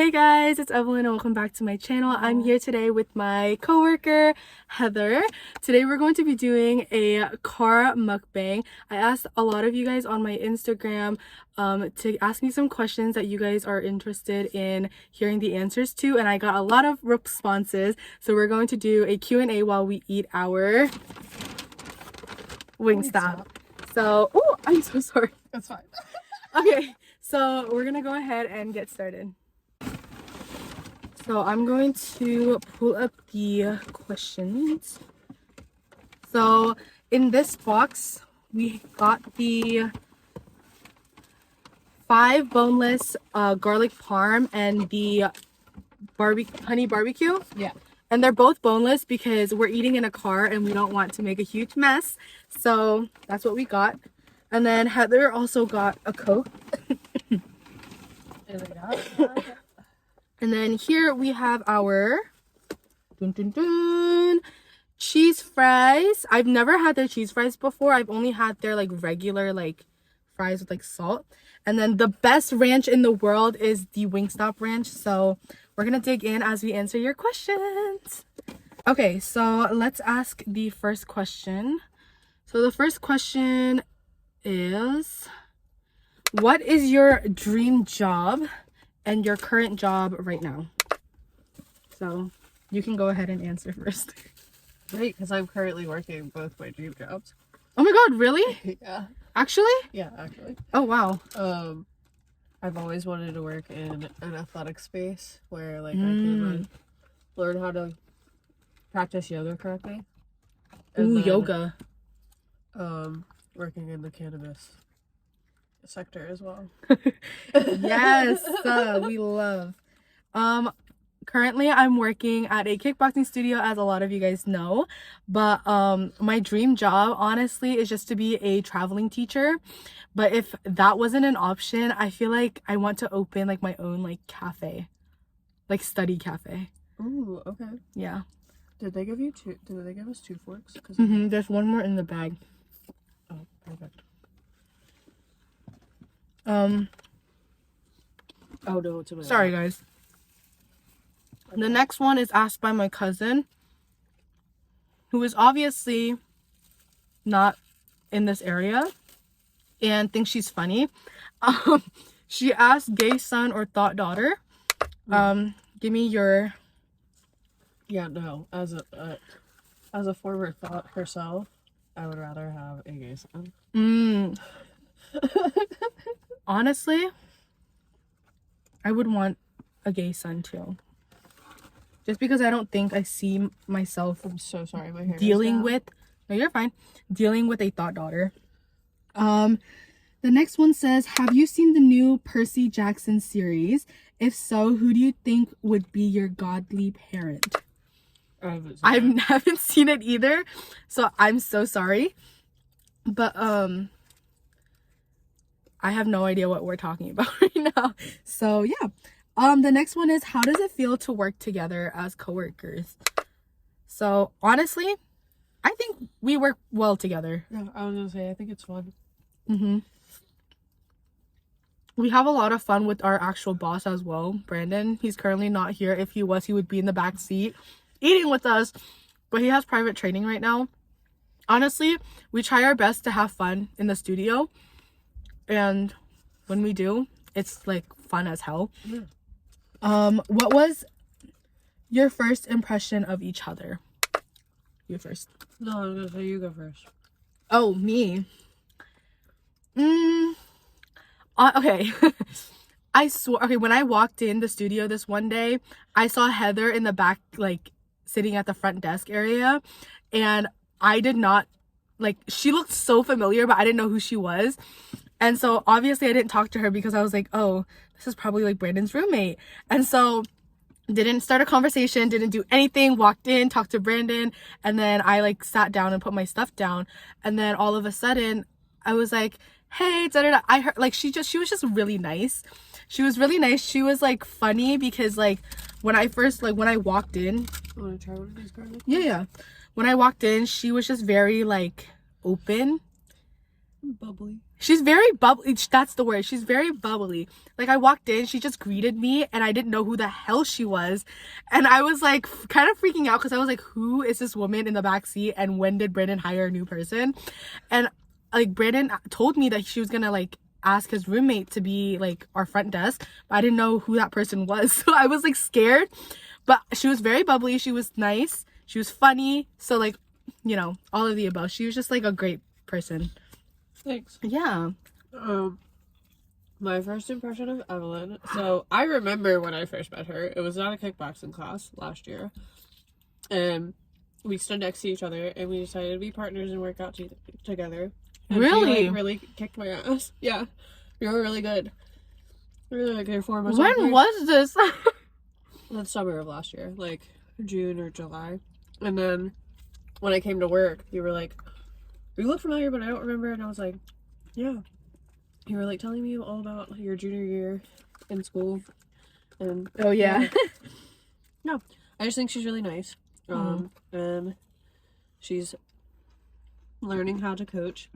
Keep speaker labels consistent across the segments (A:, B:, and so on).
A: Hey guys, it's Evelyn and welcome back to my channel. I'm here today with my coworker Heather. Today we're going to be doing a car mukbang. I asked a lot of you guys on my Instagram to ask me some questions that you guys are interested in hearing the answers to, and I got a lot of responses. So we're going to do a Q&A while we eat our Wingstop. So, oh, I'm so sorry.
B: That's fine.
A: Okay, so we're gonna go ahead and get started. So I'm going to pull up the questions. So in this box, we got the 5 boneless garlic parm and the honey barbecue.
B: Yeah.
A: And they're both boneless because we're eating in a car and we don't want to make a huge mess. So that's what we got. And then Heather also got a Coke. And then here we have our cheese fries. I've never had their cheese fries before. I've only had their like regular like fries with like salt. And then the best ranch in the world is the Wingstop ranch. So we're gonna dig in as we answer your questions. Okay, so let's ask the first question. So the first question is, what is your dream job and your current job right now? So you can go ahead and answer first.
B: Great, because I'm currently working both my dream jobs.
A: Oh my god, really?
B: Yeah.
A: Actually?
B: Yeah, actually.
A: Oh wow.
B: I've always wanted to work in an athletic space where like I can learn how to practice yoga correctly.
A: Ooh, yoga.
B: Working in the cannabis sector as well.
A: Yes, we love. Currently I'm working at a kickboxing studio, as a lot of you guys know, but my dream job honestly is just to be a traveling teacher. But if that wasn't an option, I feel like I want to open like my own like cafe, like study cafe.
B: Ooh, okay.
A: Yeah.
B: Did they give you two? Did they give us 2 forks?
A: There's one more in the bag.
B: Oh, perfect.
A: Oh
B: no, it's in my
A: sorry guys. Okay. The next one is asked by my cousin, who is obviously not in this area and thinks she's funny. She asked, gay son or thought daughter? Give me your...
B: Yeah, no, as a former thought herself, I would rather have a gay son.
A: Honestly, I would want a gay son too. Just because I don't think I see myself
B: I'm so sorry, my hair
A: dealing with... No, you're fine. Dealing with a thought daughter. The next one says, have you seen the new Percy Jackson series? If so, who do you think would be your godly parent? I haven't seen it either, so I'm so sorry. But I have no idea what we're talking about right now. So yeah. The next one is, how does it feel to work together as coworkers? So honestly, I think we work well together.
B: Yeah, I was gonna say, I think it's fun.
A: We have a lot of fun with our actual boss as well, Brandon. He's currently not here. If he was, he would be in the back seat eating with us, but he has private training right now. Honestly, we try our best to have fun in the studio, and when we do, it's like fun as hell. Yeah. What was your first impression of each other? You first.
B: No, I was gonna say you go first.
A: Oh, me. Okay. I swear, okay, when I walked in the studio this one day, I saw Heather in the back, like sitting at the front desk area, and I did not, like, she looked so familiar, but I didn't know who she was. And so obviously I didn't talk to her because I was like, oh, this is probably like Brandon's roommate. And so didn't start a conversation, didn't do anything, walked in, talked to Brandon, and then I like sat down and put my stuff down. And then all of a sudden I was like, hey, da-da-da. I heard, like, she was just really nice. She was really nice. She was like funny because like when I walked in.
B: You want to try one of these garlic?
A: Yeah. When I walked in, she was just very like open.
B: Bubbly.
A: She's very bubbly. That's the word. She's very bubbly. Like, I walked in, she just greeted me, and I didn't know who the hell she was. And I was, like, kind of freaking out because I was like, who is this woman in the back seat? And when did Brandon hire a new person? And, like, Brandon told me that she was going to, like, ask his roommate to be, like, our front desk. But I didn't know who that person was. So I was, like, scared. But she was very bubbly. She was nice. She was funny. So, like, you know, all of the above. She was just, like, a great person.
B: Thanks.
A: Yeah.
B: My first impression of Evelyn. So I remember when I first met her. It was not a kickboxing class last year, and we stood next to each other, and we decided to be partners and work out together. And
A: Really?
B: she, like, really kicked my ass. Yeah, you were really good. Really like your form.
A: When was this?
B: The summer of last year, like June or July. And then when I came to work, you were like, "You look familiar, but I don't remember." And I was like, "Yeah." You were like telling me all about your junior year in school. And
A: Oh, yeah.
B: no, I just think she's really nice. And she's learning how to coach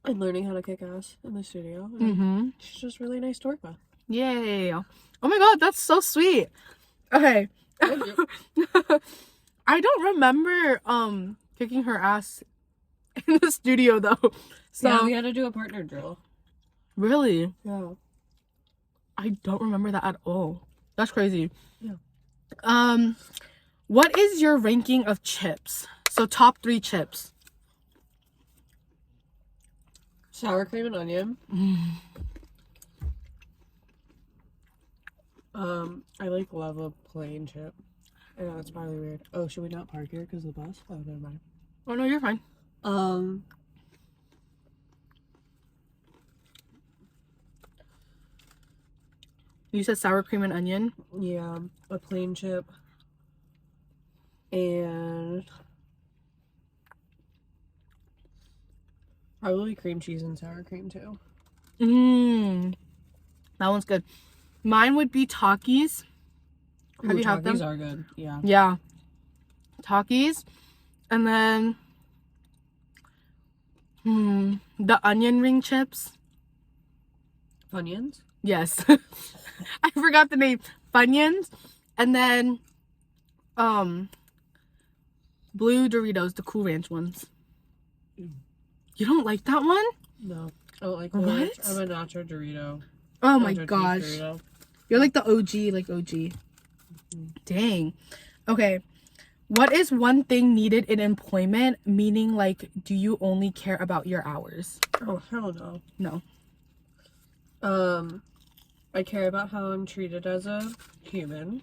B: and learning how to kick ass in the studio. And she's just really nice to work with.
A: Yay. Oh my god, that's so sweet. Okay. I don't remember kicking her ass in the studio though. So
B: yeah, we had to do a partner drill.
A: Really?
B: Yeah.
A: I don't remember that at all. That's crazy.
B: Yeah.
A: What is your ranking of chips? So top 3 chips.
B: Sour cream and onion. I love a plain chip. I know it's probably weird. Oh, should we not park here because of the bus? Oh, never mind.
A: Oh no, you're fine. You said sour cream and onion?
B: Yeah, a plain chip. And probably cream cheese and sour cream too.
A: That one's good. Mine would be Takis. Have you had them?
B: Takis are good. Yeah.
A: Yeah. Takis. And then the onion ring chips.
B: Funyuns?
A: Yes. I forgot the name. Funyuns. And then blue Doritos, the Cool Ranch ones. You don't like that one?
B: No. I don't like
A: what?
B: Ranch. I'm a nacho Dorito.
A: Oh my
B: nacho
A: gosh.
B: Dorito.
A: You're like the OG, Dang. Okay. What is one thing needed in employment? Meaning, like, do you only care about your hours?
B: Oh, hell no.
A: No.
B: I care about how I'm treated as a human.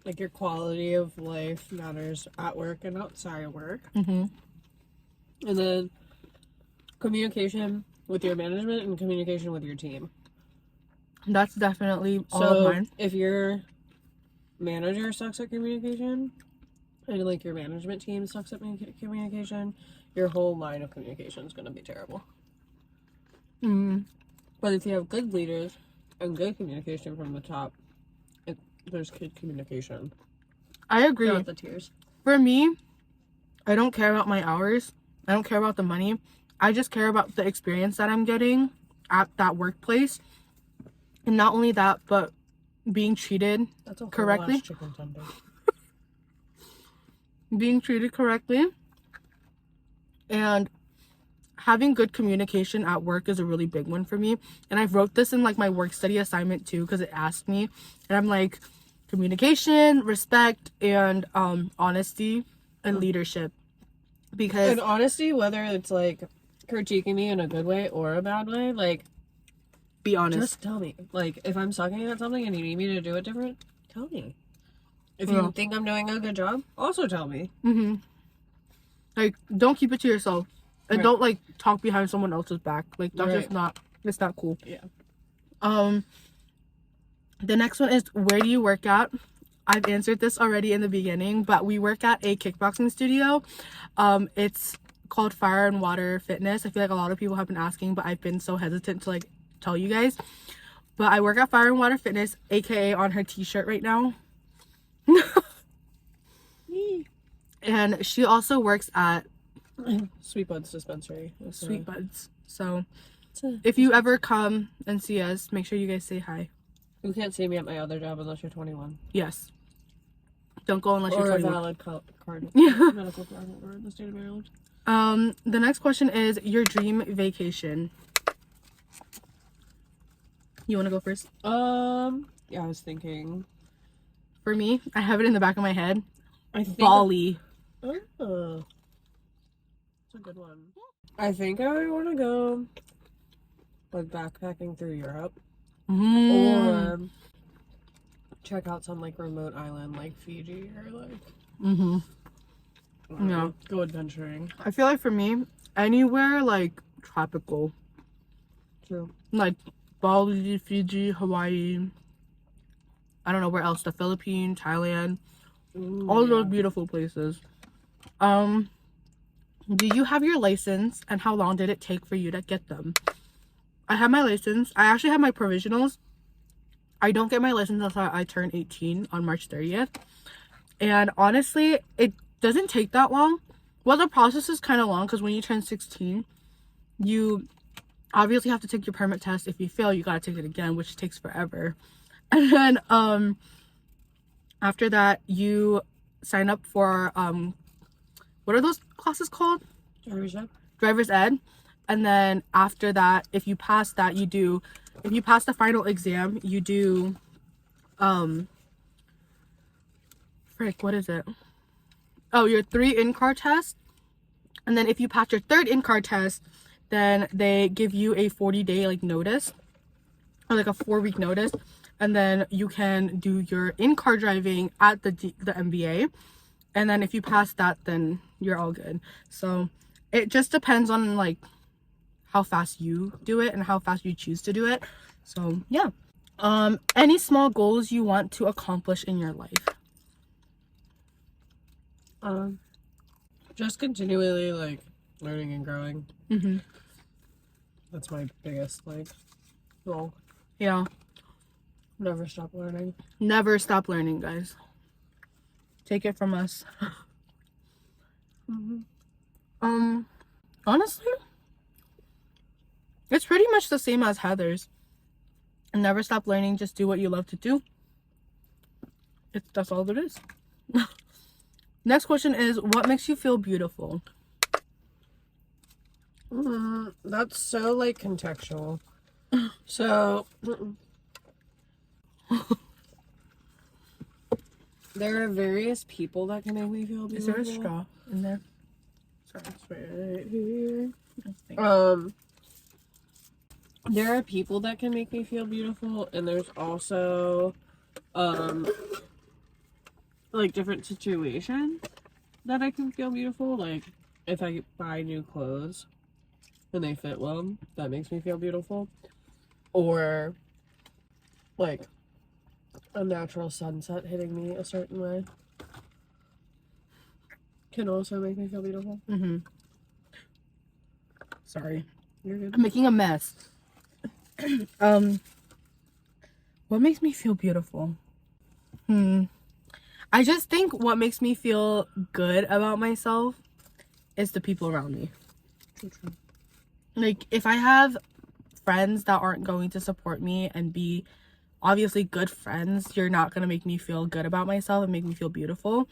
B: Like, your quality of life matters at work and outside of work. And then communication with your management and communication with your team.
A: That's definitely all of mine.
B: If your manager sucks at communication and like your management team sucks at communication, your whole line of communication is going to be terrible. But if you have good leaders and good communication from the top, there's good communication.
A: I agree.
B: Not the tears.
A: For me, I don't care about my hours. I don't care about the money. I just care about the experience that I'm getting at that workplace. And not only that, but being treated correctly.
B: Chicken tender.
A: Being treated correctly. And having good communication at work is a really big one for me. And I wrote this in like my work study assignment too, because it asked me. And I'm like, communication, respect, and honesty and leadership. Because
B: and honesty, whether it's like critiquing me in a good way or a bad way, like,
A: be honest.
B: just tell me. Like, if I'm sucking at something and you need me to do it different, tell me. If you think I'm doing a good job, also tell me.
A: Like, don't keep it to yourself. And don't, like, talk behind someone else's back. Like, that's just not, it's not cool.
B: Yeah.
A: The next one is, where do you work at? I've answered this already in the beginning, but we work at a kickboxing studio. It's called Fire and Water Fitness. I feel like a lot of people have been asking, but I've been so hesitant to, like, tell you guys. But I work at Fire and Water Fitness, aka on her t-shirt right now. And she also works at
B: Sweet Buds Dispensary.
A: Sweet Buds. So
B: It's a,
A: if you ever come and see us, make sure you guys say hi.
B: you can't see me at my other job unless you're 21.
A: Yes. Don't go unless
B: Or
A: you're
B: a
A: 21.
B: valid card.
A: Yeah.
B: Medical card or in the state of Maryland.
A: The next question is your dream vacation. You want to go first?
B: Yeah, I was thinking.
A: For me, I have it in the back of my head.
B: I think
A: Bali.
B: Oh. That's a good one. I think I would want to go like backpacking through Europe. Or check out some like remote island like Fiji or like
A: Yeah.
B: go adventuring.
A: I feel like for me, anywhere like tropical.
B: True.
A: Like Bali, Fiji, Hawaii. I don't know where else. The Philippines, Thailand.
B: Ooh,
A: All
B: yeah.
A: those beautiful places. Do you have your license and how long did it take for you to get them? I have my license. I actually have my provisionals. I don't get my license until I turn 18 on March 30th. And honestly, it doesn't take that long. Well, the process is kind of long because when you turn 16, you obviously have to take your permit test. If you fail, you gotta take it again, which takes forever. And then after that, you sign up for what are those classes called? Driver's ed. And then after that, if you pass that, if you pass the final exam, you do what is it? Oh, your 3 in-car test. And then if you pass your 3rd in-car test, then they give you a 40-day like notice, or like a 4-week notice, and then you can do your in-car driving at the MBA. And then if you pass that, then you're all good. So it just depends on like how fast you do it and how fast you choose to do it. So yeah. Any small goals you want to accomplish in your life?
B: Just continually like learning and growing. That's my biggest like goal.
A: Yeah.
B: Never stop learning.
A: Never stop learning, guys. Take it from us. Honestly, it's pretty much the same as Heather's. Never stop learning, just do what you love to do. That's all it is. Next question is, what makes you feel beautiful?
B: That's so like contextual. So there are various people that can make me feel beautiful.
A: Is there a straw in there? Sorry,
B: It's right here.
A: thanks.
B: There are people that can make me feel beautiful, and there's also like different situations that I can feel beautiful. Like if I buy new clothes and they fit well, that makes me feel beautiful. Or like a natural sunset hitting me a certain way can also make me feel beautiful.
A: Sorry.
B: You're good.
A: I'm making a mess. What makes me feel beautiful? I just think what makes me feel good about myself is the people around me. Like, if I have friends that aren't going to support me and be obviously good friends, you're not going to make me feel good about myself and make me feel beautiful.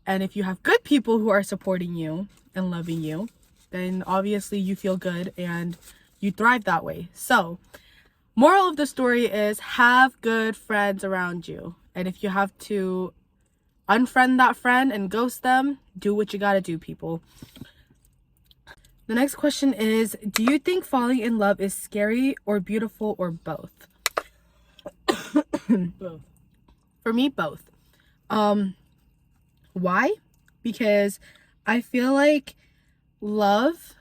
A: And if you have good people who are supporting you and loving you, then obviously you feel good and you thrive that way. So, moral of the story is have good friends around you. And if you have to unfriend that friend and ghost them, do what you gotta do, people. The next question is, do you think falling in love is scary or beautiful or both?
B: Both.
A: For me, both. Why? Because I feel like love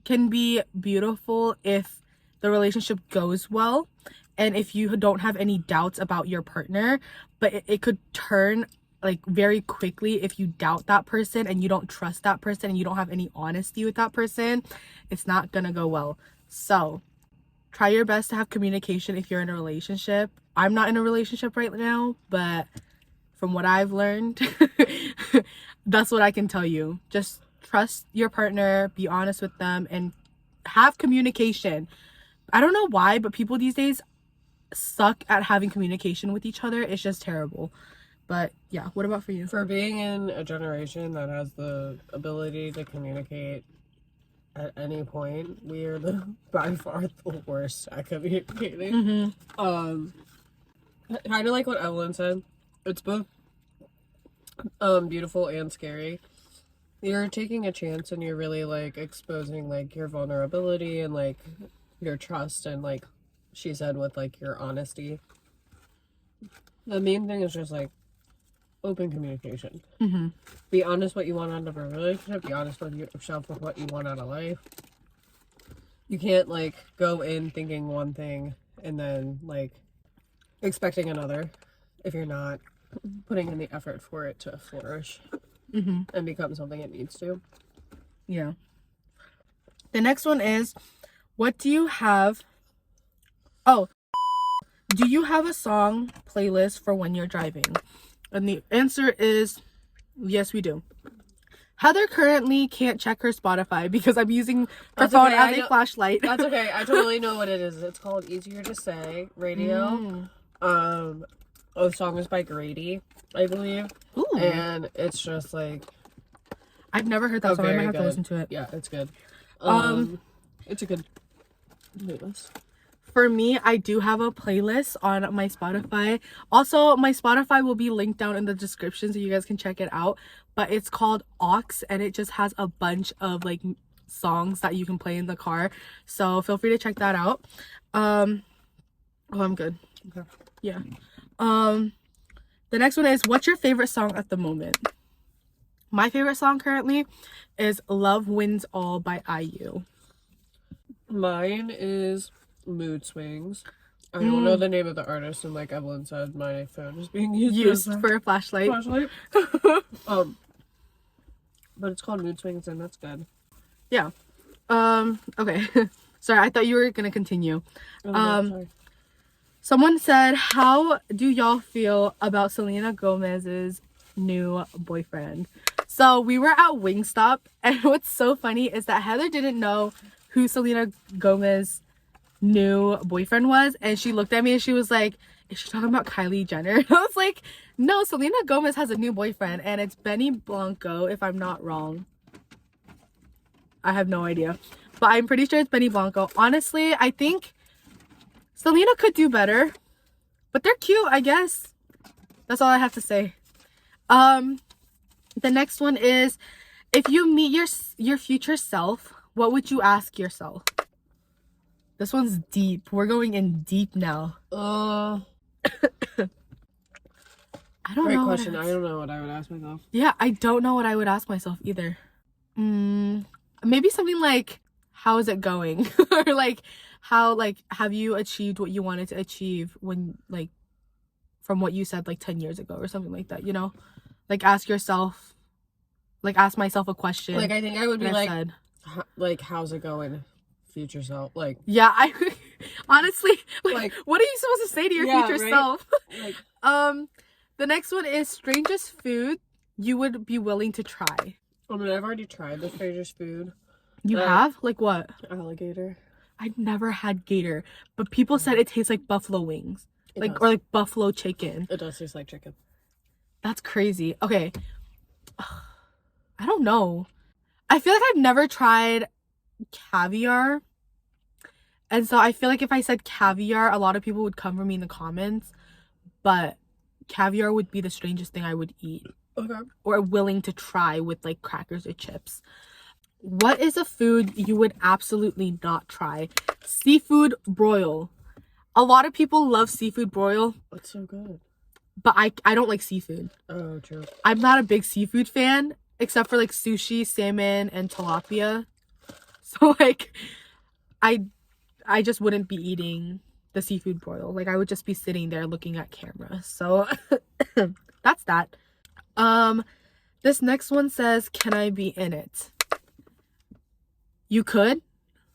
A: can be beautiful if the relationship goes well and if you don't have any doubts about your partner, but it could turn like very quickly if you doubt that person and you don't trust that person and you don't have any honesty with that person. It's not gonna go well. So try your best to have communication if you're in a relationship. I'm not in a relationship right now, but from what I've learned, that's what I can tell you. Just trust your partner, be honest with them, and have communication. I don't know why, but people these days suck at having communication with each other. It's just terrible. But yeah, what about for you?
B: For being in a generation that has the ability to communicate at any point, we are by far the worst at communicating. Kind of like what Evelyn said. It's both beautiful and scary. You're taking a chance and you're really like exposing like your vulnerability and like your trust and like she said with like your honesty. The main thing is just like open communication. Be honest what you want out of a relationship. Be honest with yourself with what you want out of life. You can't like go in thinking one thing and then like expecting another if you're not putting in the effort for it to flourish and become something it needs to.
A: Yeah. The next one is, what do you have? Oh, do you have a song playlist for when you're driving? And the answer is yes, we do. Heather currently can't check her Spotify because I'm using her phone as a flashlight.
B: That's okay. I totally know what it is. It's called Easier to Say Radio. The song is by Grady, I believe. Ooh. And it's just like,
A: I've never heard that song. I might have to listen to it.
B: Yeah, it's good. It's a good playlist.
A: For me, I do have a playlist on my Spotify. Also, my Spotify will be linked down in the description so you guys can check it out. But it's called Aux, and it just has a bunch of like songs that you can play in the car. So feel free to check that out. Oh, I'm good. Okay. Yeah. The next one is, what's your favorite song at the moment? My favorite song currently is Love Wins All by IU.
B: Mine is Mood Swings. I don't know the name of the artist, and like Evelyn said, my phone is being used
A: for a flashlight.
B: But it's called Mood Swings, and that's good.
A: Yeah. Okay. Sorry, I thought you were gonna continue.
B: Sorry.
A: Someone said, how do y'all feel about Selena Gomez's new boyfriend? So we were at Wingstop, and what's so funny is that Heather didn't know who Selena Gomez's new boyfriend was, and she looked at me and she was like, is she talking about Kylie Jenner? And I was like, no, Selena Gomez has a new boyfriend, and it's Benny Blanco, if I'm not wrong. I have no idea, but I'm pretty sure it's Benny Blanco. Honestly, I think Selena could do better, but they're cute, I guess. That's all I have to say. The next one is, if you meet your future self, what would you ask yourself? This one's deep. We're going in deep now. I don't know.
B: Great question. I don't know what I would ask myself.
A: Yeah, I don't know what I would ask myself either. Maybe something like, how is it going? Or like, how, like, have you achieved what you wanted to achieve when, like, from what you said like 10 years ago or something like that, you know? Like, ask yourself, like, ask myself a question.
B: Like, I think I would be like, how's it going, future self? Like,
A: yeah, I honestly, like, what are you supposed to say to your future self?
B: Like,
A: the next one is, strangest food you would be willing to try.
B: I mean, I've already tried the strangest food.
A: You have? Like what?
B: Alligator.
A: I've never had gator, but people said it tastes like buffalo wings. Or like buffalo chicken.
B: It does taste like chicken.
A: That's crazy. Okay. I don't know. I feel like I've never tried caviar. And so I feel like if I said caviar, a lot of people would come for me in the comments. But caviar would be the strangest thing I would eat.
B: Okay.
A: Or willing to try with like crackers or chips. What is a food you would absolutely not try? Seafood broil. A lot of people love seafood broil.
B: It's so good.
A: But I don't like seafood.
B: Oh, true.
A: I'm not a big seafood fan, except for like sushi, salmon, and tilapia. So like, I just wouldn't be eating the seafood broil. Like, I would just be sitting there looking at camera. So that's that. This next one says, can I be in it? You could,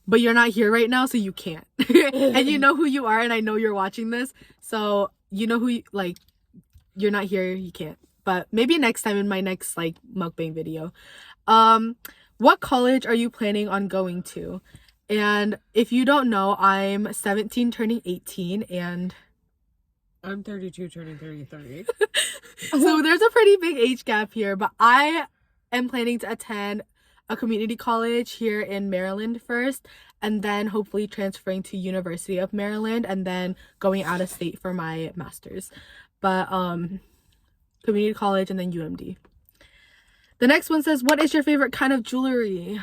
A: but you're not here right now, so you can't. And you know who you are, and I know you're watching this, so you know who like, you're not here, you can't. but maybe next time in my next like mukbang video. What college are you planning on going to? And if you don't know, I'm 17 turning 18, and
B: I'm 32 turning 30.
A: so there's a pretty big age gap here, but I am planning to attend a community college here in Maryland first, and then hopefully transferring to University of Maryland, and then going out of state for my master's. But community college and then UMD. The next one says, what is your favorite kind of jewelry?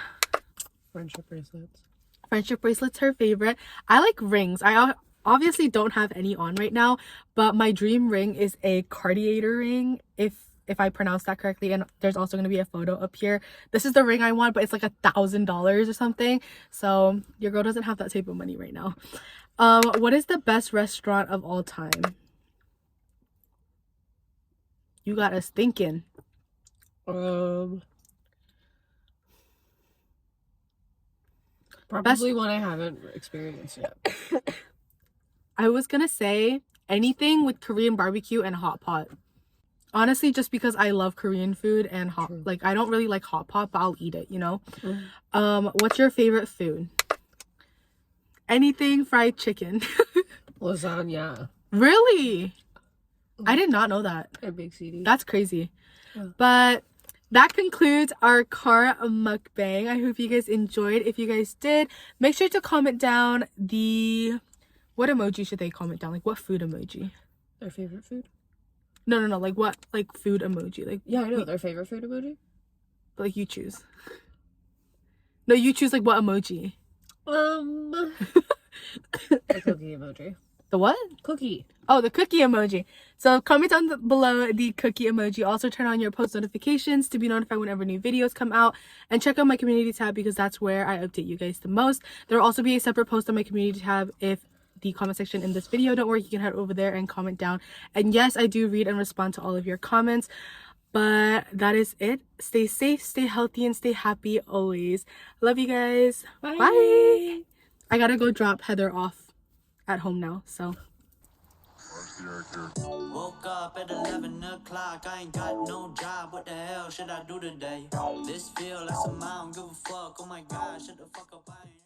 B: Friendship bracelets.
A: Friendship bracelets, her favorite. I like rings. I obviously don't have any on right now, but my dream ring is a Cartier ring, if I pronounce that correctly. And there's also going to be a photo up here. This is the ring I want, but it's like $1,000 or something. So your girl doesn't have that type of money right now. What is the best restaurant of all time? You got us thinking.
B: Probably one I haven't experienced yet.
A: I was gonna say anything with Korean barbecue and hot pot. Honestly, just because I love Korean food and like I don't really like hot pot, but I'll eat it, you know. What's your favorite food? Anything fried chicken.
B: Lasagna.
A: Really? I did not know that.
B: A big CD.
A: That's crazy.
B: Yeah.
A: But that concludes our car mukbang. I hope you guys enjoyed. If you guys did, make sure to comment down what emoji should they comment down? Like what food emoji?
B: Their favorite food?
A: No. Like what food emoji? Like
B: yeah, I know their favorite food emoji.
A: Like you choose. No, you choose like what emoji?
B: The cookie emoji.
A: The what?
B: Cookie.
A: Oh, the cookie emoji. So comment down below the cookie emoji. Also turn on your post notifications to be notified whenever new videos come out. And check out my community tab because that's where I update you guys the most. There will also be a separate post on my community tab if the comment section in this video don't work. You can head over there and comment down. And yes, I do read and respond to all of your comments. But that is it. Stay safe, stay healthy, and stay happy always. Love you guys.
B: Bye.
A: Bye. I gotta go drop Heather off at home now, so.
C: Woke up at 11 o'clock, I ain't got no job, what the hell should I do today? This feel like some I don't give a fuck, oh my god, shut the fuck up, I ain't